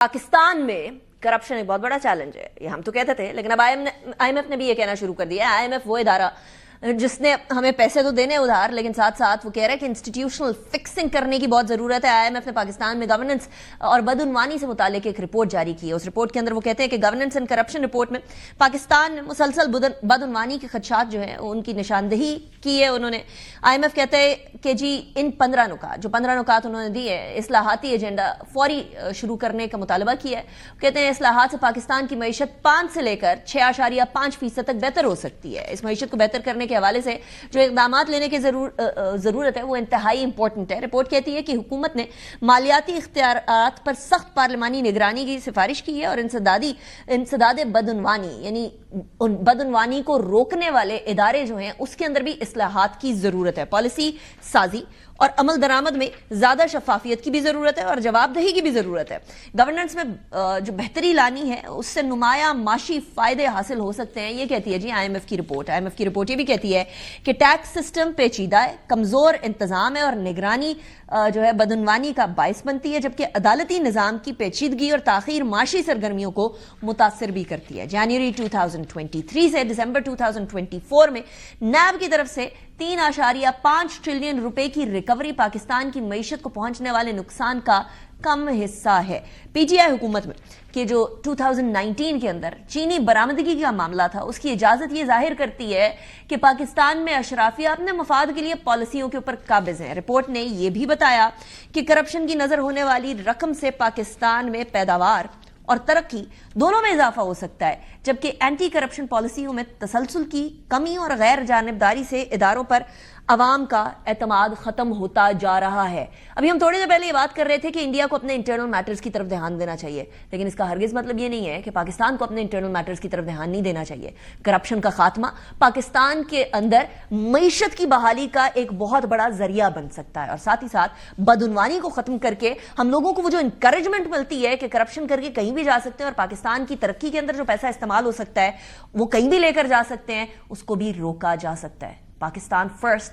पाकिस्तान में करप्शन एक बहुत बड़ा चैलेंज है, ये हम तो कहते थे, लेकिन अब आईएमएफ ने भी ये कहना शुरू कर दिया है। आईएमएफ वो इदारा जिसने हमें पैसे तो देने उधार, लेकिन साथ साथ वो कह रहा है कि इंस्टीट्यूशनल फिक्सिंग करने की बहुत जरूरत है। आईएमएफ ने पाकिस्तान में गवर्नेंस और बदउनवानी से मुतालिक एक रिपोर्ट जारी की है। उस रिपोर्ट के अंदर वो कहते हैं कि गवर्नेंस एंड करप्शन रिपोर्ट में पाकिस्तान में मुसलसल बदउनवानी के खदशात जो है उनकी निशानदेही की है उन्होंने। आईएमएफ कहते हैं कि जी इन 15 नुकात जो 15 नुकात उन्होंने दिए है, इस्लाहाती एजेंडा फौरी शुरू करने का मुतालबा किया है। कहते हैं इस्लाहात से पाकिस्तान की मईशत 5 से लेकर 6.5% तक बेहतर हो सकती है। इस मईशत को बेहतर करने के हवाले से जो इकदाम लेने की जरूरत है वो इंतहाई इंपॉर्टेंट है। रिपोर्ट कहती है कि हुकूमत ने मालियाती इख्तियारात पर सख्त पार्लिमानी निगरानी की सिफारिश की है और इंसदाद बदउनवानी यानी बदउनवानी को रोकने वाले इदारे जो हैं उसके अंदर भी इस्लाहात की जरूरत है। पॉलिसी साजी और अमल दरामद में ज्यादा शफाफियत की भी जरूरत है और जवाबदेही की भी जरूरत है। गवर्नेंस में जो बेहतरी लानी है उससे नुमाया माशी फायदे हासिल हो सकते हैं, ये कहती है जी आईएमएफ की रिपोर्ट। आईएमएफ की रिपोर्ट ये भी कहती है कि टैक्स सिस्टम पेचीदा है, कमजोर इंतजाम है और निगरानी जो है बदउनवानी का बायस बनती है, जबकि अदालती निजाम की पेचीदगी और ताखीर माशी सरगर्मियों को मुतासिर भी करती है। जनवरी 2023 से दिसंबर 2024 में नैब की तरफ से 3.5 ट्रिलियन रुपए की रिकवरी पाकिस्तान की मईशत को पहुंचने वाले नुकसान का कम हिस्सा है। पीटीआई हुकूमत में कि जो 2019 के अंदर चीनी बरामदगी का मामला था उसकी इजाजत ये जाहिर करती है कि पाकिस्तान में अशराफिया अपने मफाद के लिए पॉलिसियों के ऊपर काबिज हैं। रिपोर्ट ने यह भी बताया कि करप्शन की नजर होने वाली रकम से पाकिस्तान में पैदावार और तरक्की दोनों में इजाफा हो सकता है, जबकि एंटी करप्शन पॉलिसियों में तसलसल की कमी और गैर जानिबदारी से इदारों पर अवाम का एतमाद खत्म होता जा रहा है। अभी हम थोड़ी देर पहले ये बात कर रहे थे कि इंडिया को अपने इंटरनल मैटर्स की तरफ ध्यान देना चाहिए, लेकिन इसका हरगिज मतलब ये नहीं है कि पाकिस्तान को अपने इंटरनल मैटर्स की तरफ ध्यान नहीं देना चाहिए। करप्शन का खात्मा पाकिस्तान के अंदर मईशत की बहाली का एक बहुत बड़ा जरिया बन सकता है और साथ ही साथ बदउनवानी को खत्म करके हम लोगों को वो जो इंकरेजमेंट मिलती है कि करप्शन करके कहीं भी जा सकते हैं और पाकिस्तान की तरक्की के अंदर जो पैसा इस्तेमाल हो सकता है वो कहीं भी लेकर जा सकते हैं, उसको भी रोका जा सकता है। पाकिस्तान फर्स्ट